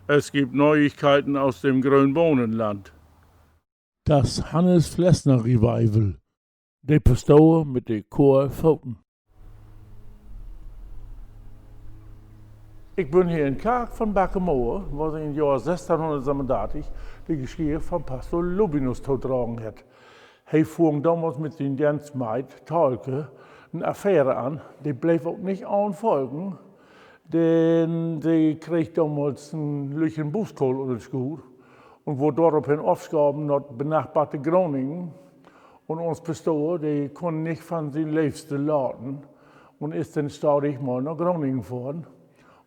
Es gibt Neuigkeiten aus dem Gröön-Bohnenland. Das Hannes Flessner Revival. De Pastoor mit de Chor Footen. Ik ben hier in Kerk van Backemoor, waar ze in het jaar 1637 de Geschichte van pastor Lubinus toegedragen heeft. Hij voerde damals met zijn dienstmeid Talke een affaire aan, die bleef ook niet aanvolgen. Denn sie kreeg damals een luchen Buskool onder de schoen en wordt daraufhin afgeschoben naar benachbarte Groningen. Und ons pastoor, die kon nicht von zijn Liebste laten und ist dann staudig mal nach Groningen gefahren,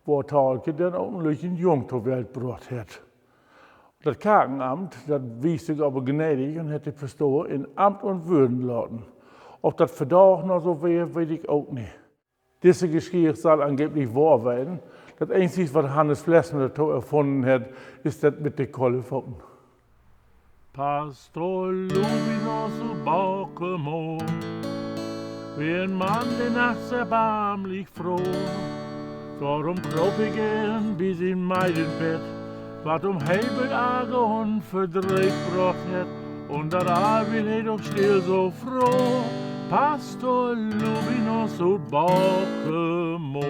wo Talke dann auch ein luchen Jung zur Welt gebracht hat. Das Kerkenamt, das wies sich aber gnädig und hat den Pastor in Amt und Würden lassen. Ob das für Tag noch so wäre, weiß ich auch nicht. Diese Geschichte soll angeblich wahr werden. Das Einzige, was Hannes Flessner dazu erfunden hat, ist das mit den Kolle Footen. Pastor Lubinus und Backemoor, wie ein Mann, der nachts erbarmlich froh. Darum kroop ich gern bis in Meidenbett, wat Hebelage und verdreht gebracht hat. Und da will er doch still so froh, Pastor Lubinus und Backemoor.